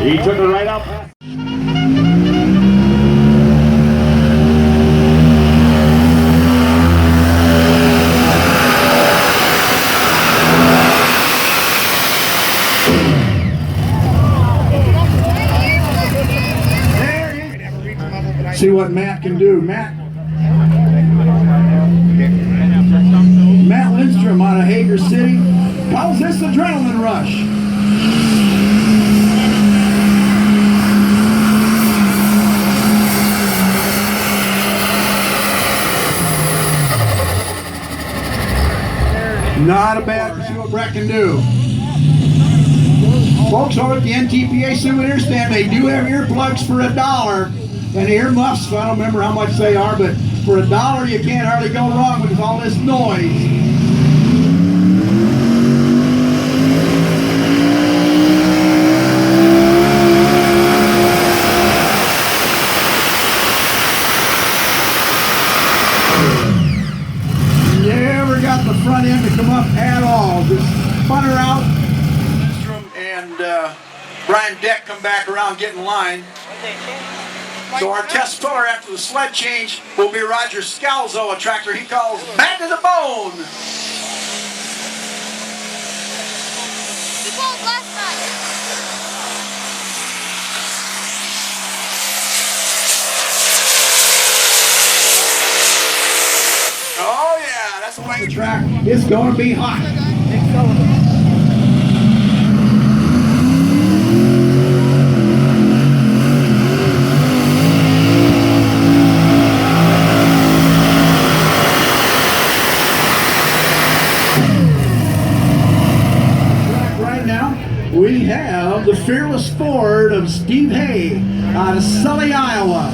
He took it right up. See what Matt can do. Matt Lindstrom out of Hager City calls this adrenaline rush. Not a bad, see what Brett can do. Folks over at the NTPA souvenir stand, they do have earplugs for $1. And earmuffs, I don't remember how much they are, but for $1 you can't hardly go wrong with all this noise. Never got the front end to come up at all. Just spun her out. And Brian Deck come back around, get in line. So our test filler after the sled change will be Roger Scalzo, a tractor he calls Bad to the Bone. He called last time. Oh yeah, that's the way the track is going to be hot. We have the Fearless Ford of Steve Hay out of Sully, Iowa.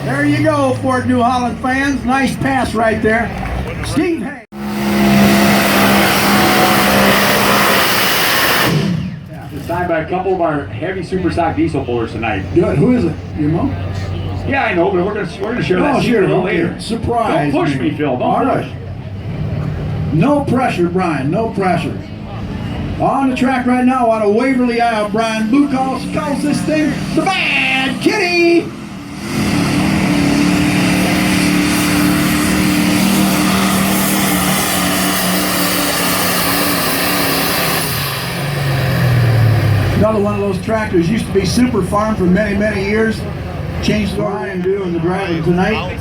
There you go, Ford New Holland fans. Nice pass right there. Steve Hay. Signed by a couple of our heavy super stock diesel pullers tonight. Good. Who is it? You know? Yeah, I know, but we're gonna share that secret a little later. Surprise! Don't push me, Phil. Don't push. No pressure, Brian. No pressure. On the track right now out of Waverly, Iowa, Brian Buchholz calls this thing the Bad Kitty. Another one of those tractors used to be Super Farm for many, many years. Changed the Ryan do and the driver tonight.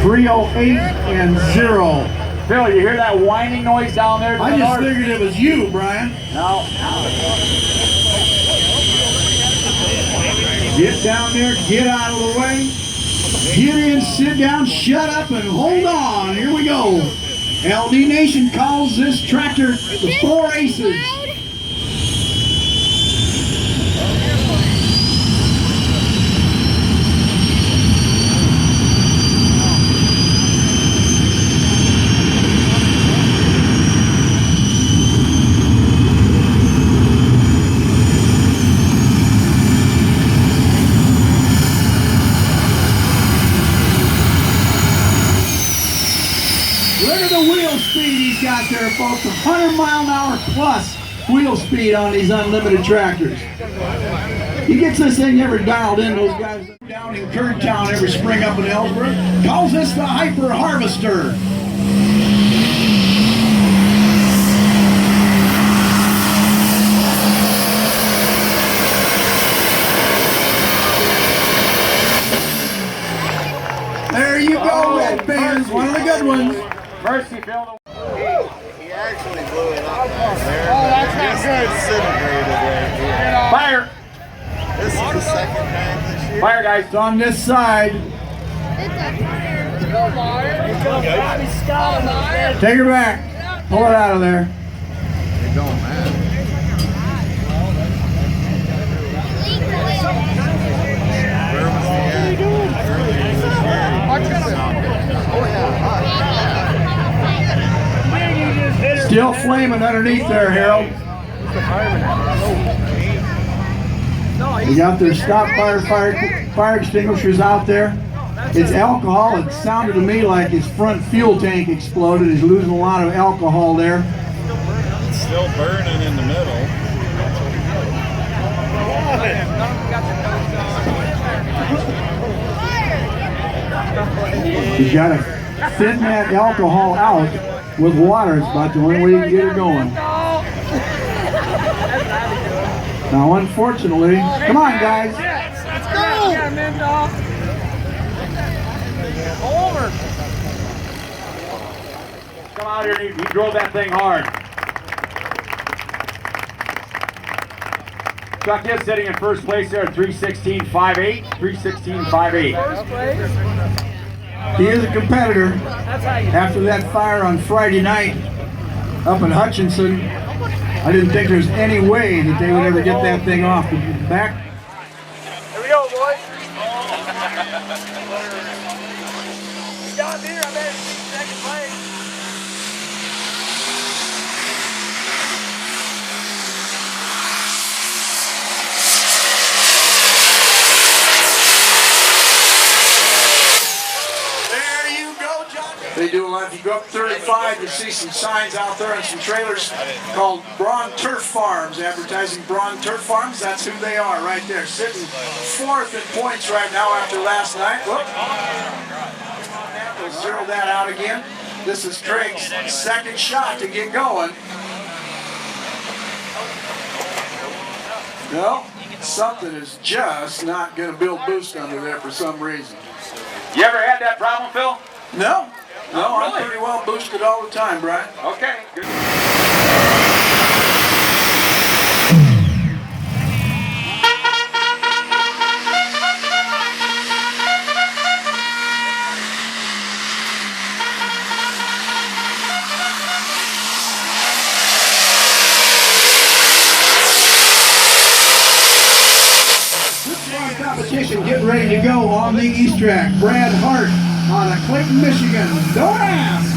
308 and 0. Phil, you hear that whining noise down there? I just figured it was you, Brian. No. Get down there, get out of the way. Get in, sit down, shut up, and hold on. Here we go. LD Nation calls this tractor the Four Aces. Look at the wheel speed he's got there, folks. 100-mile-an-hour plus wheel speed on these unlimited tractors. He gets this thing ever dialed in. Those guys down in Kerntown every spring up in Ellsworth calls this the Hyper Harvester. There you go, Red Bands. One of the good ones. Mercy, Phil. He actually blew it up there. Oh, that's not good. Disintegrated right here. Fire! This is the second time this year. Fire, guys. It's on this side. Take her back. Pull it out of there. It don't matter. Where was he at? Earlier this year. Oh, yeah. Still flaming underneath there, Harold. They got their stop fire extinguishers out there. It's alcohol. It sounded to me like his front fuel tank exploded. He's losing a lot of alcohol there. It's still burning in the middle. He's got to thin that alcohol out with water. It's about the only way you can get it going. Now, unfortunately, come on, guys. Let's go! Come out here, he drove that thing hard. Chuck is sitting in first place there at 3:16.58. 3:16.58. He is a competitor. After that fire on Friday night up in Hutchinson, I didn't think there's any way that they would ever get that thing off the back. Here we go, boys. John Deere, I made second place. There you go, John. They do a lot. If you go up 35, you see some signs out there and some trailers called Braun Turf Farms, advertising Braun Turf Farms. That's who they are right there, sitting fourth in points right now after last night. Whoop. We'll zero that out again. This is Craig's second shot to get going. No, something is just not going to build boost under there for some reason. You ever had that problem, Phil? No, Oh, I'm really? pretty well boosted all the time, Brian. Okay, good. Competition getting ready to go on the East Track. Brad Hart out of Clayton, Michigan. Don't ask.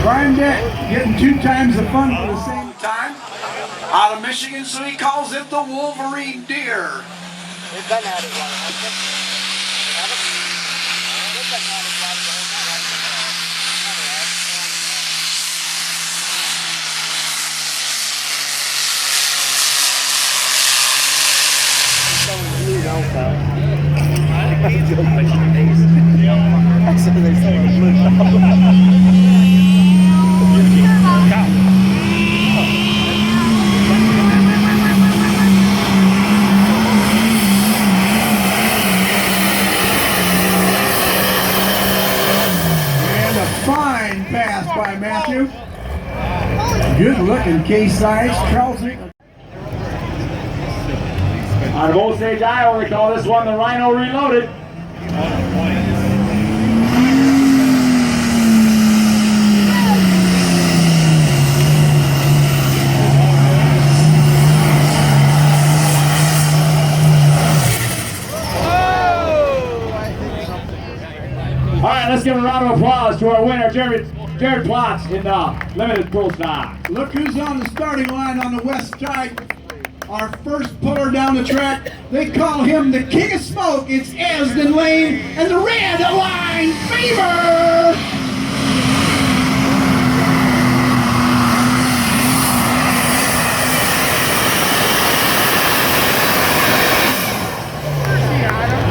Brian Deck getting 2 times the fun for the same time. Out of Michigan, so he calls it the Wolverine Deer. We've been at it long, haven't we? Haven't we? We've been at it long, And a fine pass by Matthew. Good looking case size. Trousing. Out of Osage, Iowa, they call this one the Rhino Reloaded. All right, let's give a round of applause to our winner, Jared Plotz in the limited pro stock. Look who's on the starting line on the west side. Our first puller down the track. They call him the King of Smoke. It's Asden Lane and the Red Line Fever.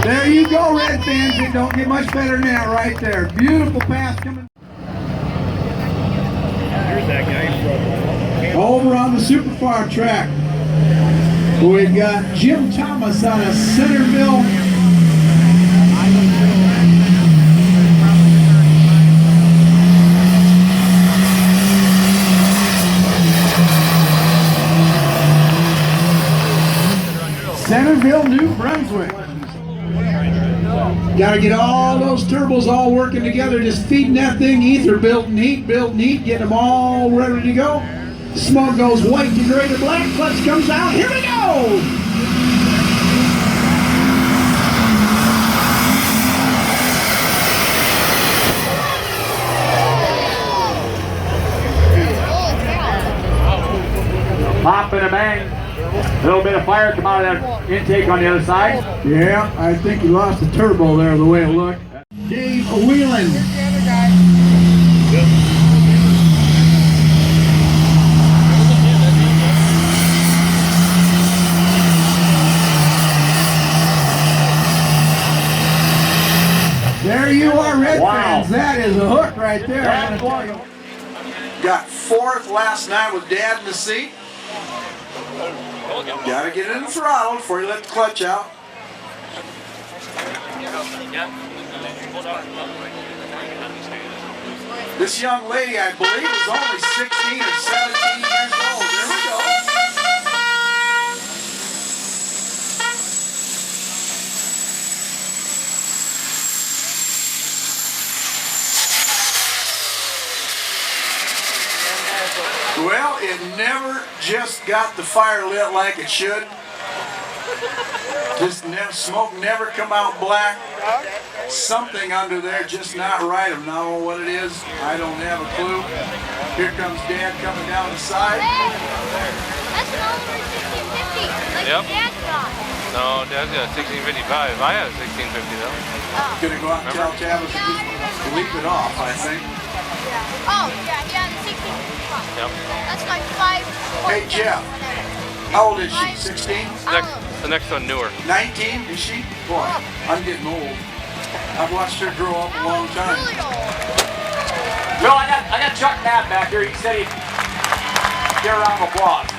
There you go, Red fans. It don't get much better than that right there. Beautiful pass coming. Here's that guy from. Over on the Super Farm track, we've got Jim Thomas out of Centerville. Centerville, New Brunswick. Got to get all those turbos all working together, just feeding that thing ether, building heat, getting them all ready to go. Smoke goes white to gray to black, clutch comes out, here we go! Pop and a bang. A little bit of fire come out of that intake on the other side. Yeah, I think he lost the turbo there the way it looked. Dave Whelan. There you are, Red fans. That is a hook right there. Got fourth last night with Dad in the seat. Gotta get it in the throttle before you let the clutch out. This young lady, I believe, is only 16 or 17 years old. There we go. Well, it never just got the fire lit like it should. Just smoke never come out black. Something under there just not right. I don't know what it is. I don't have a clue. Here comes Dad coming down the side. That's an older 1650, like Yep. Dad's got. No, Dad's got a 1655. I had a 1650 though. Gonna go out and tell Tavis to just leave it off, I think. Oh, yeah, the 1655. Yep. That's like 5. Hey, Jeff. How old is she? 16? The next one newer. 19? Is she? Boy, I'm getting old. I've watched her grow up a long time. Really old. Bill, I got Chuck Knapp back here. He said he'd get a round of applause.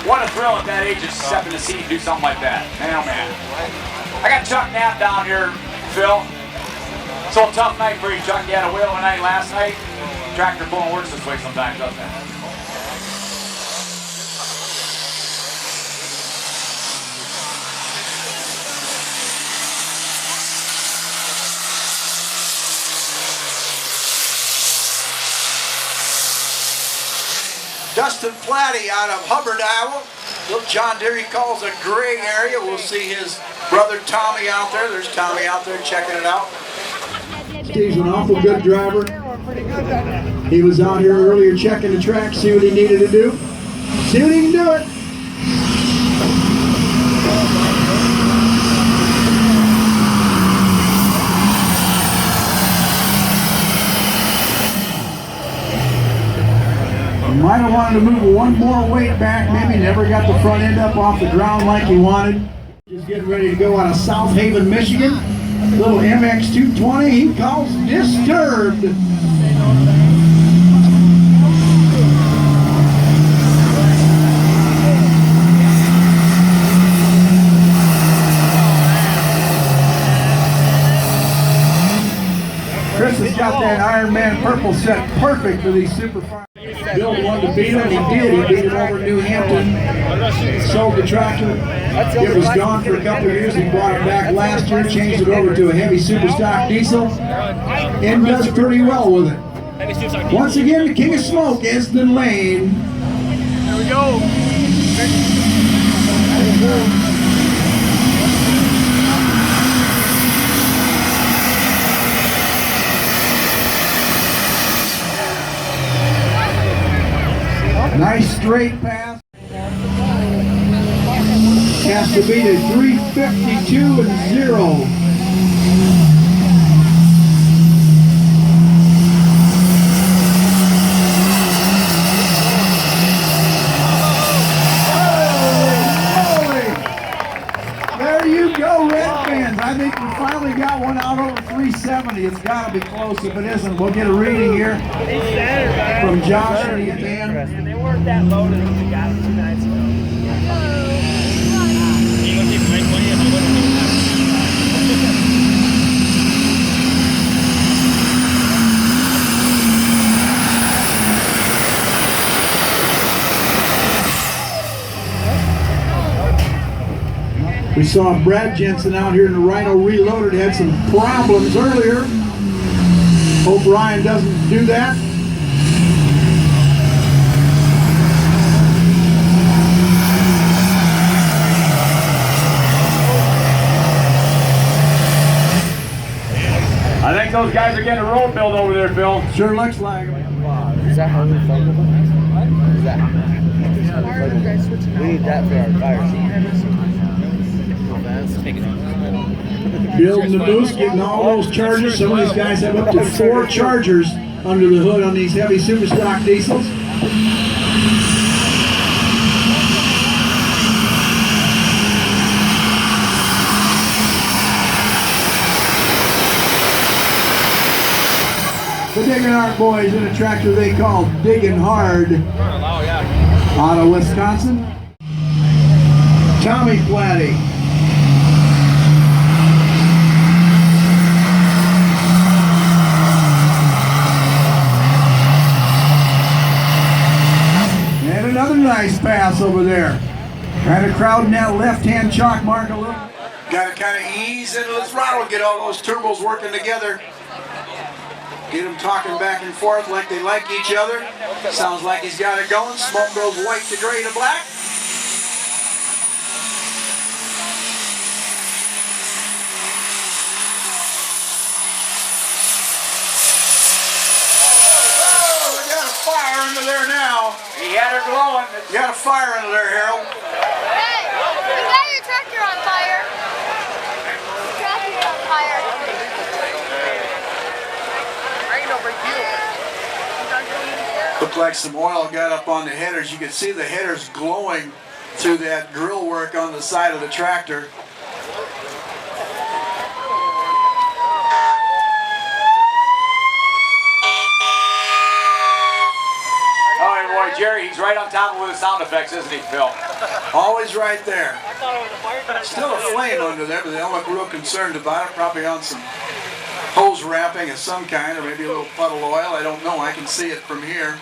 What a thrill at that age of step in the seat and do something like that. Man, oh man. I got Chuck Knapp down here, Phil. So a tough night for you, Chuck. You had a whale of a night last night. Tractor pulling works this way sometimes, doesn't it? Dustin Platty out of Hubbard, Iowa. Little John Deere he calls a gray area. We'll see his brother Tommy out there. There's Tommy out there checking it out. Steve's an awful good driver. He was out here earlier checking the track, see what he needed to do. See what he can do it. Might have wanted to move one more weight back, maybe never got the front end up off the ground like he wanted. Just getting ready to go out of South Haven, Michigan. Little MX220 he calls Disturbed. Chris has got that Iron Man purple set perfect for these super fine. Bill wanted to beat him, he did. He beat him over New Hampton, sold the tractor. It was gone for a couple of years. He brought it back last year, changed it over to a heavy super stock diesel, and does pretty well with it. Once again, the king of smoke, Esden Lane. There we go. Nice straight pass. Has to beat a 352 and 0. There you go, Red fans. I think we finally got one out over 370. It's got to be close. If it isn't, we'll get a reading here from Josh at the end. And they weren't that loaded as we got them 2 nights ago. We saw Brad Jensen out here in the Rhino Reloaded, had some problems earlier. Hope Ryan doesn't do that. I think those guys are getting a road build over there, Phil. Sure looks like it. Is that hardly foldable? What is that? We need that for our tires. Building the boost, getting all those chargers. Some of these guys have up to 4 chargers under the hood on these heavy super stock diesels. The Digging Hard boys in a tractor they call Digging Hard out of Wisconsin. Tommy Platty. And another nice pass over there. Kind of crowding that left-hand chalk mark a little. Got to kind of ease into the throttle, get all those turbos working together. Get them talking back and forth like they like each other. Sounds like he's got it going. Smoke goes white to gray to black. Oh, we got a fire under there now. He had her glowing. You got a fire under there, Harold. Hey, you got your tractor on fire. Your tractor's on fire. Looked like some oil got up on the headers. You can see the headers glowing through that grill work on the side of the tractor. Oh, boy, Jerry, he's right on top of with the sound effects, isn't he, Phil? Always right there. Still a flame under there, but they don't look real concerned about it. Probably on some hose wrapping of some kind, or maybe a little puddle oil. I don't know. I can see it from here.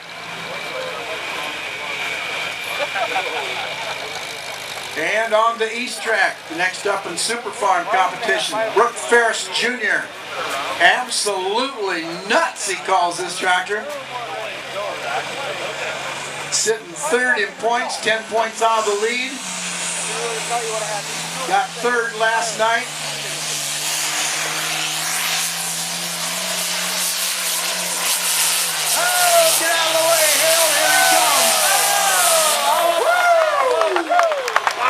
And on the East Track, the next up in Super Farm competition, Brooke Ferris Jr. Absolutely nuts, he calls this tractor. Sitting third in points, 10 points out of the lead. Got third last night. Oh, get out of the way, Hale, here he comes.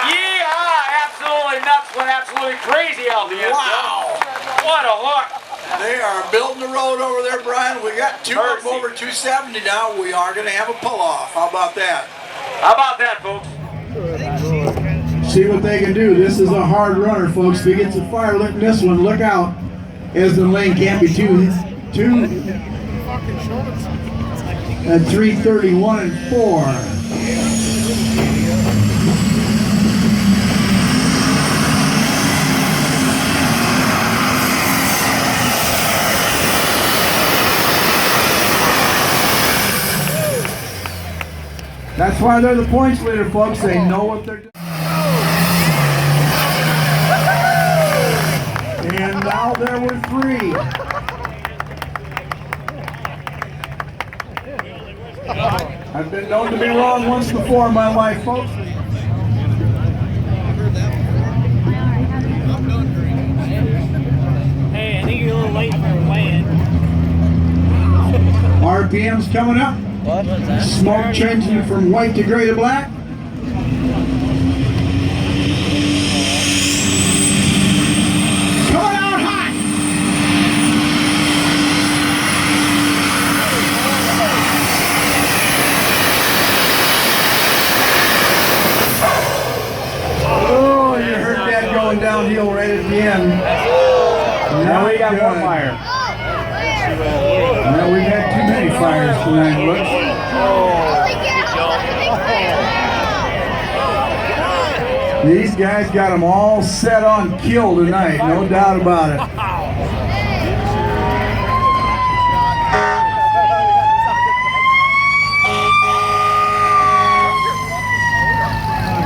Yeah, absolutely nuts. Went absolutely crazy out the end. Wow. What a look. They are building the road over there, Brian. We got two up Mercy. over 270 now. We are going to have a pull-off. How about that? How about that, folks? See what they can do. This is a hard runner, folks. If he gets a fire lit in this one, look out. Esmond Lane can't be two at 3:31 and 4. That's why they're the points leader, folks. They know what they're doing. And now there were 3. I've been known to be wrong once before in my life, folks. Hey, I think you're a little late for weighing. RPM's coming up. What? Smoke changing from white to gray to black. Coming out hot. Oh, you heard that going downhill right at the end. Now we got more fire. Well, we've had too many fires tonight, looks. These guys got them all set on kill tonight, no doubt about it.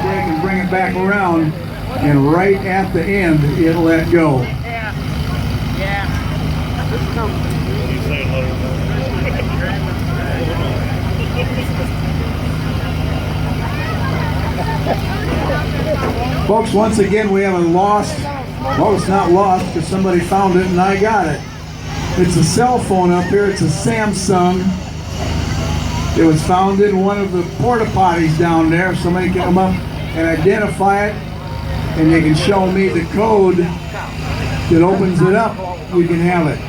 They can bring it back around. and right at the end, it let go. Folks, once again, we haven't lost. Well, it's not lost because somebody found it and I got it. It's a cell phone up here. It's a Samsung. It was found in one of the porta potties down there. Somebody can come up and identify it, and they can show me the code that opens it up. We can have it.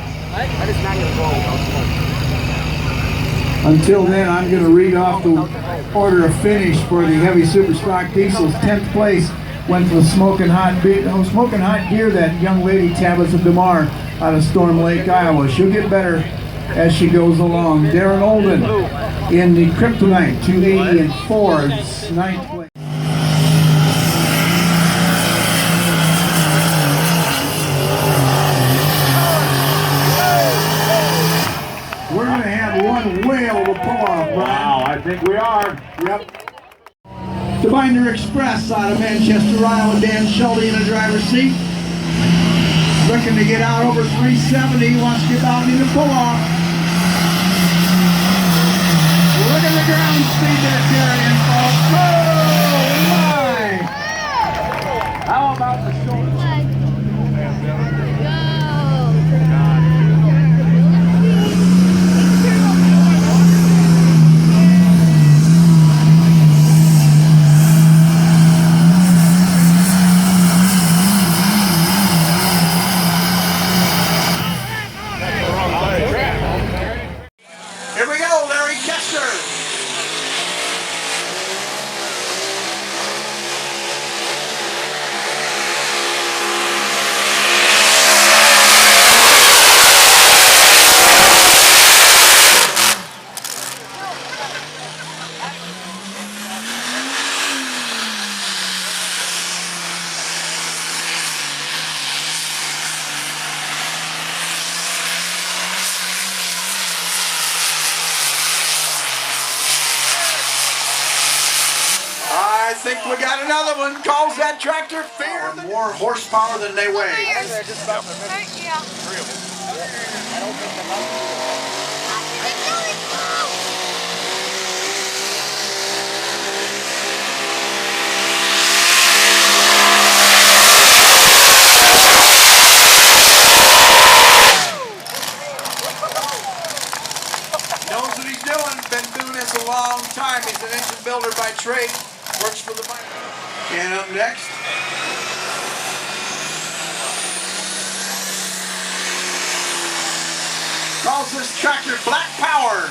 Until then, I'm going to read off the order of finish for the heavy super stock diesels. 10th place went to the Smoking Hot Deer, that young lady Tabitha DeMar out of Storm Lake, Iowa. She'll get better as she goes along. Darren Olden in the Kryptonite 280 and Ford's 9th place. We're going to have one whale of a pull-off, Brian. Wow, I think we are. Yep. The Binder Express out of Manchester, Iowa. Dan Schulte in the driver's seat. Looking to get out over 370. Wants to get out into pull-off. Look at the ground speed they're carrying, folks. Oh, my! How about the shoulder? I think we got another one. Calls that tractor fair. More horsepower than they weigh. Knows what he's doing. Been doing this a long time. He's an engine builder by trade. Works for the bike. And up next, calls this tractor Black Power.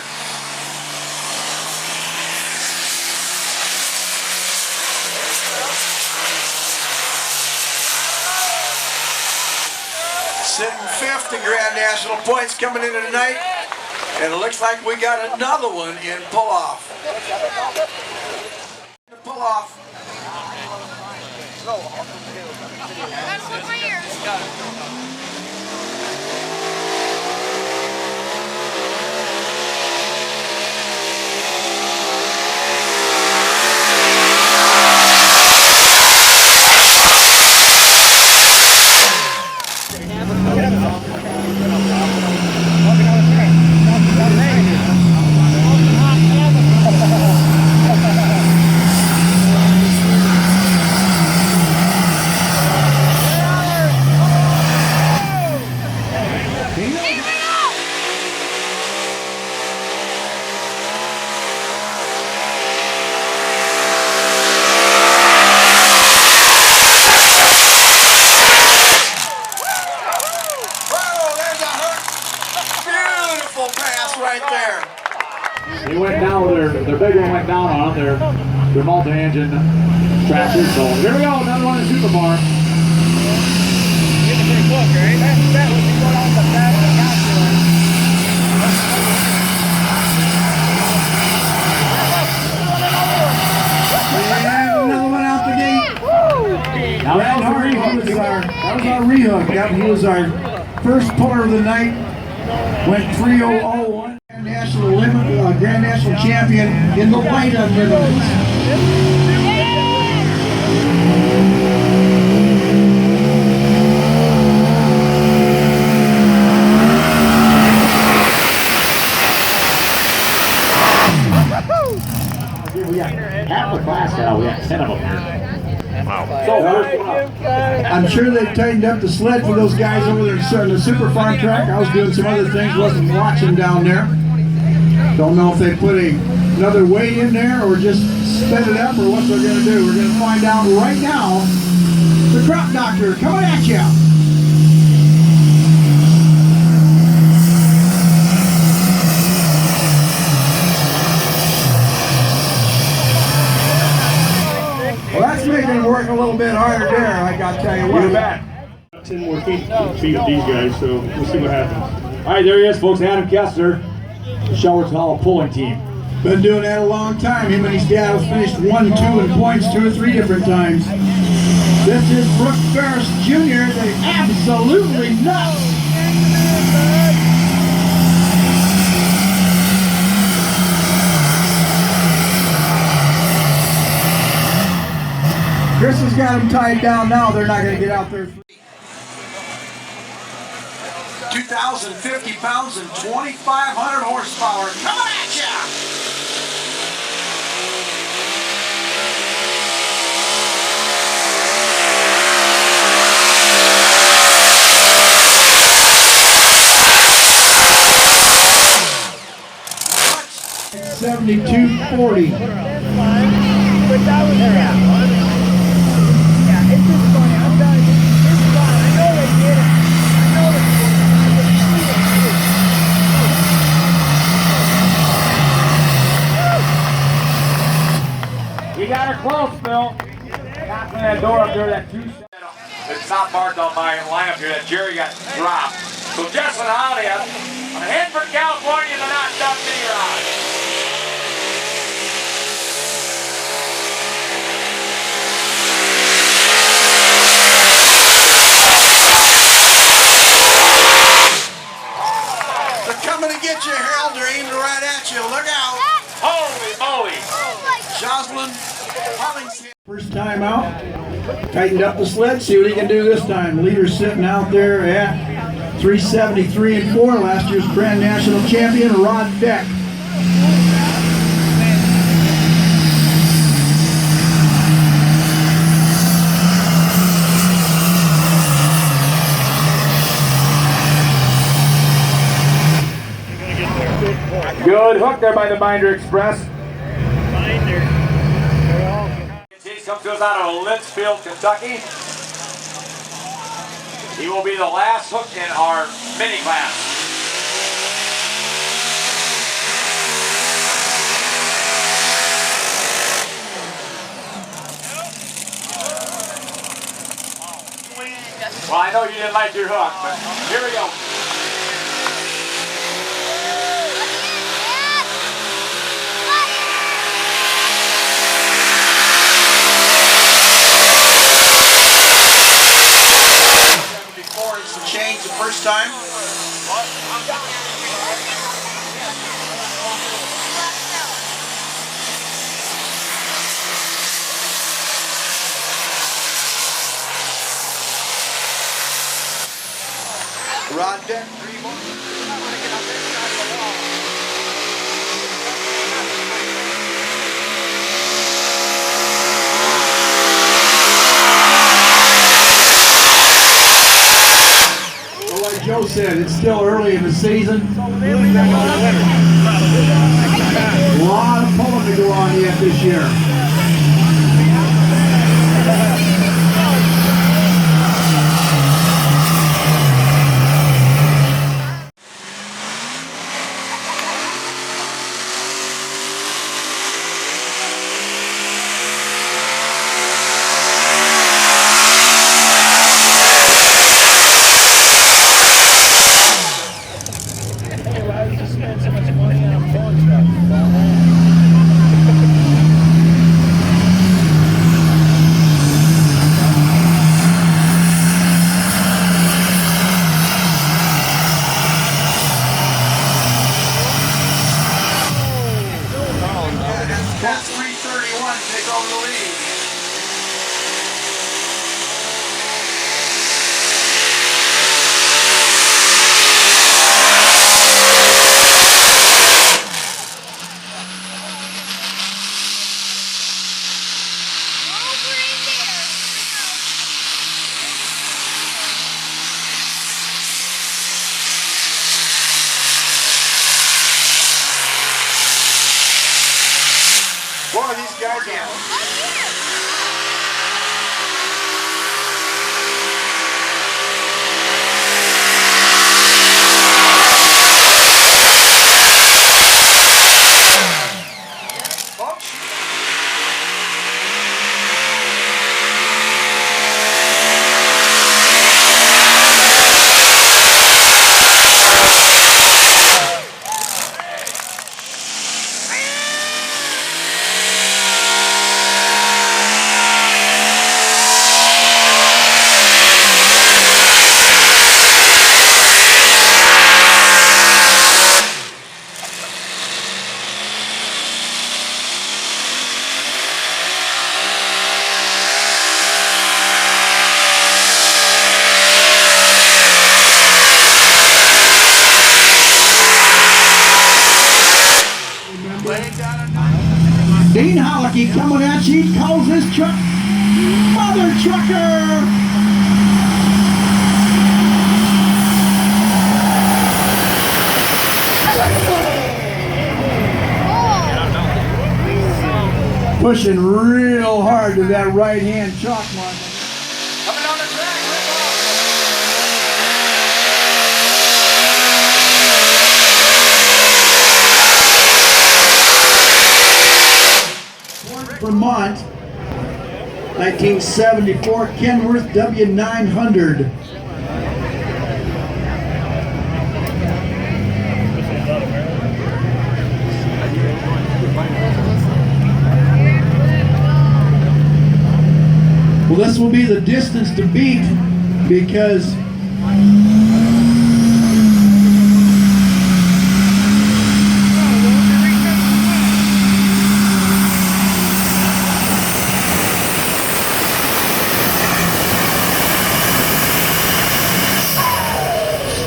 Sitting fifth in Grand National points coming into tonight. And it looks like we got another one in pull-off. Pull off. That's what my ears. He went down with their big one went down on them, their multi-engine tractors. So here we go, another one in Super Farm. Get a big look, right? That would be going on the back of the calculator. And another one out the gate. Now that was our rehook. Yep, he was our first puller of the night. Went 3:001. Grand National champion in the white unlimited. I'm sure they tightened up the sled for those guys over there on the Super Farm track. I was doing some other things, wasn't watching down there. Don't know if they put another weight in there or just sped it up or what they're going to do. We're going to find out right now. The Crop Doctor coming at you. Well, that's making it work a little bit harder there, I gotta tell you what. You bet. 10 more feet of these guys, so we'll see what happens. All right, there he is, folks. Adam Kessler, Shelwards Hollow pulling team. Been doing that a long time. Him and his dad have finished 1, 2 in points 2 or 3 different times. This is Brooke Ferris Jr. They absolutely nuts. Chris has got them tied down now. They're not going to get out there. 2,050 pounds and 2,500 horsepower. Coming at ya! $72.40. But that was yeah, it's just funny. I'm telling you, it's fun. I know they did it. I know they did it. You got her close, Phil. Knocking that door up there, that 2. It's not marked on my lineup here that Jerry got dropped. So Justin Howdy on Hanford, California, the not-stop mini ride. Coming to get you, Harold. They're aiming right at you. Look out. Holy moly. Jocelyn Hollingshead. First time out. Tightened up the sled. See what he can do this time. Leader sitting out there at 373 and 4. Last year's Grand National Champion, Rod Beck. Good hook there by the Binder Express. Binder. He comes to us out of Linsfield, Kentucky. He will be the last hook in our mini class. Well, I know you didn't like your hook, but here we go. Change the first time. Rod Beck, 3 more. Joe said, it's still early in the season. A lot of pulling to go on yet this year. Lucky coming at you. He calls this truck Mother Trucker. Pushing real hard to that right-hand chalk mark. Coming down the track, Vermont, 1974 Kenworth W900. Well, this will be the distance to beat because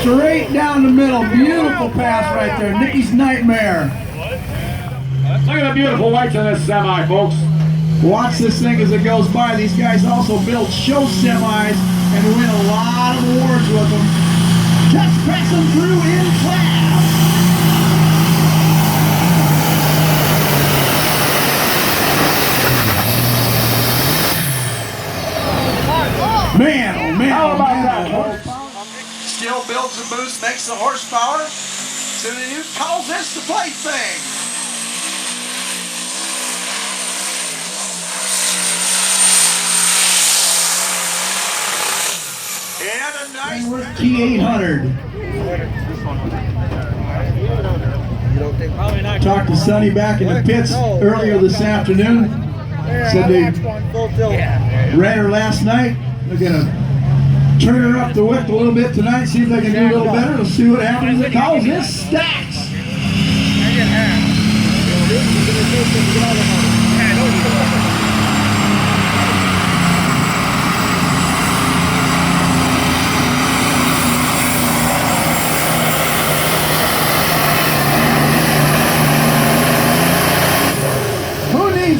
straight down the middle, beautiful pass right there, Nicky's Nightmare. Look at the beautiful whites on this semi, folks. Watch this thing as it goes by. These guys also build show semis and win a lot of awards with them. Just passing through in class. Man, oh man, How oh about man. that, Still builds the boost, makes the horsepower. So the news calls this the plaything. And a nice T800. Talked to Sonny back in the pits earlier this afternoon. Said they ran her last night. They're gonna turn her up the whip a little bit tonight, see if they can do a little better. We'll see what happens. It calls this stacks.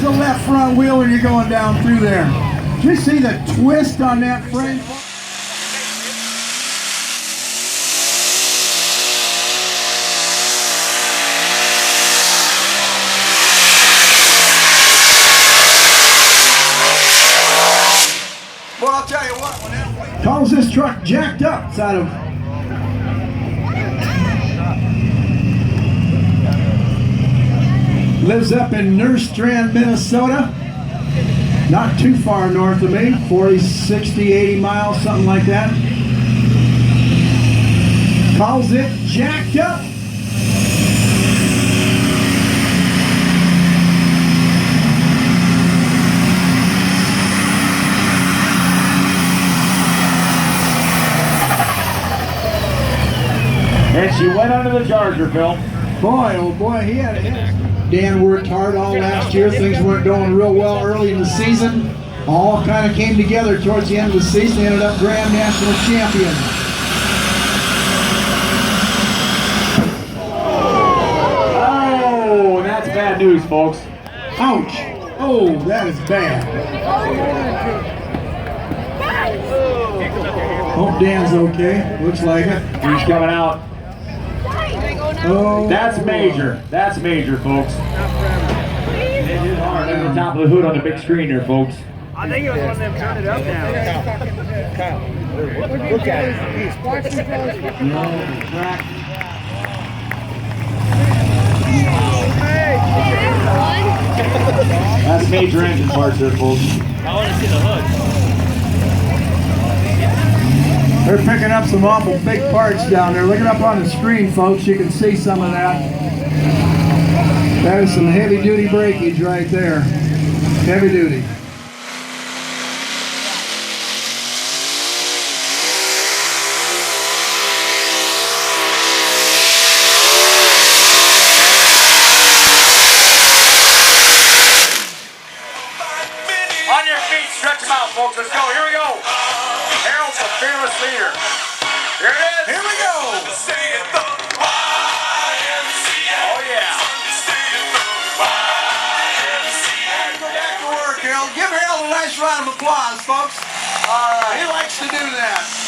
The left front wheel when you're going down through there. Did you see the twist on that frame? Well, I'll tell you what, when that calls this truck jacked up, it's out of lives up in Nerstrand, Minnesota. Not too far north of me, 40, 60, 80 miles, something like that. Calls it jacked up. And she went under the Charger, Phil. Boy, oh boy, he had it. Dan worked hard all last year. Things weren't going real well early in the season. All kind of came together towards the end of the season. They ended up Grand National champion. Oh, that's bad news, folks. Ouch. Oh, that is bad. Hope Dan's okay. Looks like it. He's coming out. Oh, That's major. That's major, folks. Look at the top of the hood on the big screen there, folks. I think it was one of them turn it up now. Look at it. That's major engine parts there, folks. I want to see the hood. they're picking up some awful big parts down there. Look it up on the screen, folks. You can see some of that. That is some heavy-duty breakage right there. Heavy-duty. On your feet, stretch them out, folks. Let's go. Here we go. Harold's the fearless leader. Here it is. Here we go. Oh, yeah. round of applause, folks. All right. He likes to do that.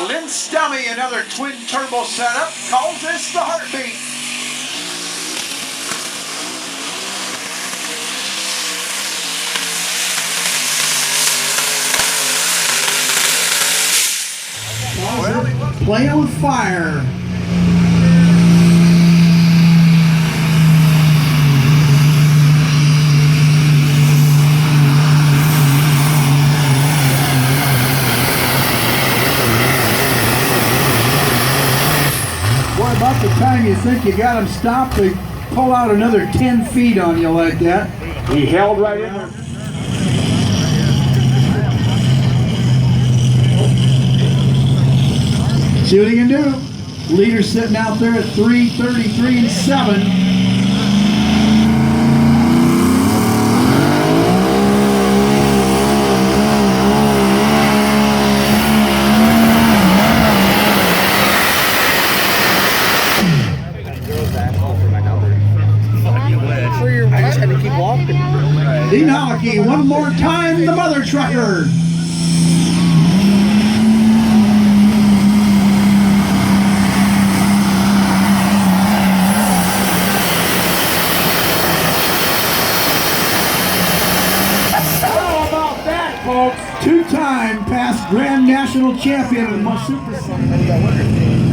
Lynn Stummy, another twin turbo setup, calls this the heartbeat. Playing with fire. Boy, about the time you think you got him stopped, they pull out another 10 feet on you like that. He held right in there. See what he can do. Leader sitting out there at 3:33 and 7. I just had to keep walking. Denalicky, one more time, the mother trucker. Two-time past Grand National Champion of the Super.